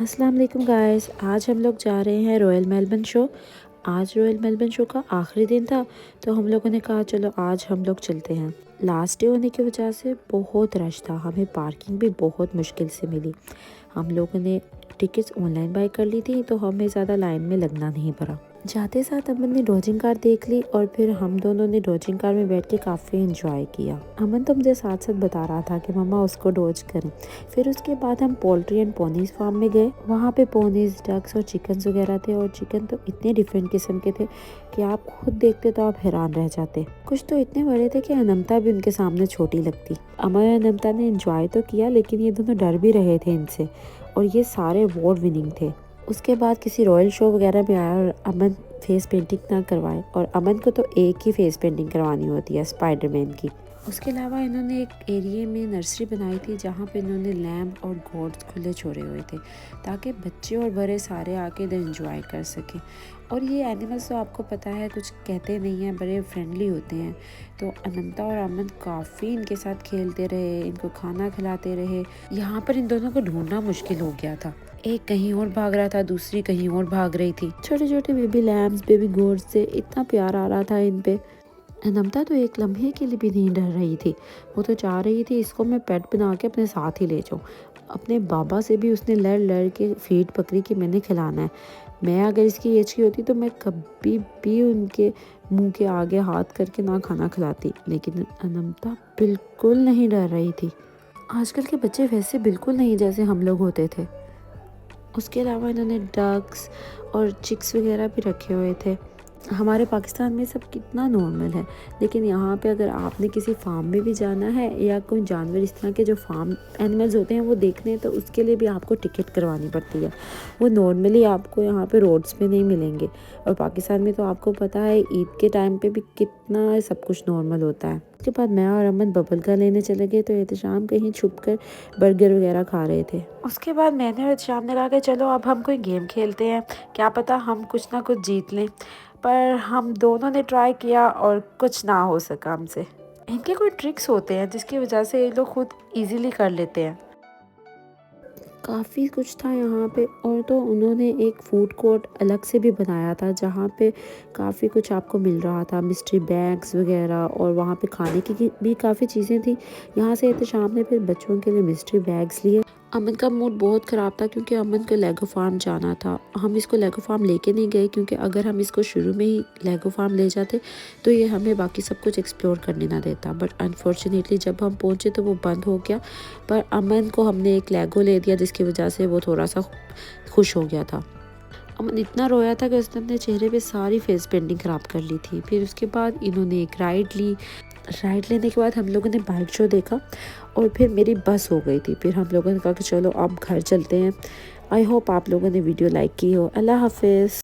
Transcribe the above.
अस्सलाम वालेकुम गाइस, आज हम लोग जा रहे हैं रॉयल मेलबर्न शो। आज रॉयल मेलबर्न शो का आखिरी दिन था, तो हम लोगों ने कहा चलो आज हम लोग चलते हैं। लास्ट डे होने की वजह से बहुत रश था, हमें पार्किंग भी बहुत मुश्किल से मिली। हम लोगों ने टिकट्स ऑनलाइन बाय कर ली थी, तो हमें ज़्यादा लाइन में लगना नहीं पड़ा। जाते साथ अमन ने डॉजिंग कार देख ली और फिर हम दोनों ने डॉजिंग कार में बैठ के काफ़ी इंजॉय किया। अमन तो मुझे साथ साथ बता रहा था कि मम्मा उसको डॉज करें। फिर उसके बाद हम पोल्ट्री एंड पोनीज फार्म में गए। वहाँ पे पोनीज, डक्स और चिकन्स वगैरह थे, और चिकन तो इतने डिफरेंट किस्म के थे कि आप खुद देखते तो आप हैरान रह जाते। कुछ तो इतने बड़े थे कि अनमता भी उनके सामने छोटी लगती। अमन और अनमता ने इंजॉय तो किया, लेकिन ये दोनों डर भी रहे थे इनसे, और ये सारे अवार्ड विनिंग थे। उसके बाद किसी रॉयल शो वगैरह में आया और अमन फेस पेंटिंग ना करवाए, और अमन को तो एक ही फेस पेंटिंग करवानी होती है, स्पाइडरमैन की। उसके अलावा इन्होंने एक एरिया में नर्सरी बनाई थी जहाँ पे इन्होंने लैम्प और गोट्स खुले छोड़े हुए थे, ताकि बच्चे और बड़े सारे आके इधर एंजॉय कर सकें। और ये एनिमल्स तो आपको पता है कुछ कहते नहीं हैं, बड़े फ्रेंडली होते हैं। तो अनंता और अमन काफ़ी इनके साथ खेलते रहे, इनको खाना खिलाते रहे। यहाँ पर इन दोनों को ढूंढना मुश्किल हो गया था। एक कहीं और भाग रहा था, दूसरी कहीं और भाग रही थी। छोटे छोटे बेबी लैम्स, बेबी गोट्स से इतना प्यार आ रहा था इन पे। अनमता तो एक लम्हे के लिए भी नहीं डर रही थी। वो तो चाह रही थी इसको मैं पेट बना के अपने साथ ही ले जाऊँ। अपने बाबा से भी उसने लड़ लड़ के फीड पकड़ी कि मैंने खिलाना है। मैं अगर इसकी एज की होती तो मैं कभी भी उनके मुंह के आगे हाथ करके ना खाना खिलाती, लेकिन अनमता बिल्कुल नहीं डर रही थी। आजकल के बच्चे वैसे बिल्कुल नहीं जैसे हम लोग होते थे। उसके अलावा इन्होंने डक्स और चिक्स वगैरह भी रखे हुए थे। हमारे पाकिस्तान में सब कितना नॉर्मल है, लेकिन यहाँ पे अगर आपने किसी फार्म में भी जाना है या कोई जानवर इस तरह के जो फार्म एनिमल्स होते हैं वो देखने हैं, तो उसके लिए भी आपको टिकट करवानी पड़ती है। वो नॉर्मली आपको यहाँ पे रोड्स पे नहीं मिलेंगे। और पाकिस्तान में तो आपको पता है ईद के टाइम पे भी कितना सब कुछ नॉर्मल होता है। उसके बाद मैं और अमन बबल का लेने चले गए, तो एहतशाम कहीं छुप कर बर्गर वगैरह खा रहे थे। उसके बाद मैंने और एहतशाम ने कहा कि चलो अब हम कोई गेम खेलते हैं, क्या पता हम कुछ ना कुछ जीत लें। पर हम दोनों ने ट्राई किया और कुछ ना हो सका हमसे। इनके कोई ट्रिक्स होते हैं जिसकी वजह से ये लोग खुद इजीली कर लेते हैं। काफ़ी कुछ था यहाँ पे, और तो उन्होंने एक फूड कोर्ट अलग से भी बनाया था जहाँ पे काफ़ी कुछ आपको मिल रहा था, मिस्ट्री बैग्स वगैरह, और वहाँ पे खाने की भी काफ़ी चीज़ें थी। यहाँ से एहतशाम ने फिर बच्चों के लिए मिस्ट्री बैग्स लिए। अमन का मूड बहुत ख़राब था क्योंकि अमन को लेगो फार्म जाना था। हम इसको लेगो फार्म लेके नहीं गए, क्योंकि अगर हम इसको शुरू में ही लेगो फार्म ले जाते तो ये हमें बाकी सब कुछ एक्सप्लोर करने ना देता। बट अनफॉर्चुनेटली जब हम पहुँचे तो वो बंद हो गया। पर अमन को हमने एक लेगो ले दिया, जिसकी वजह से वो थोड़ा सा खुश हो गया था। अमन इतना रोया था कि उसने अपने चेहरे पे सारी फेस पेंटिंग ख़राब कर ली थी। फिर उसके बाद इन्होंने एक राइड ली। राइड लेने के बाद हम लोगों ने बाइक शो देखा, और फिर मेरी बस हो गई थी। फिर हम लोगों ने कहा कि चलो अब घर चलते हैं। आई होप आप लोगों ने वीडियो लाइक की हो। अल्लाह हाफिज़।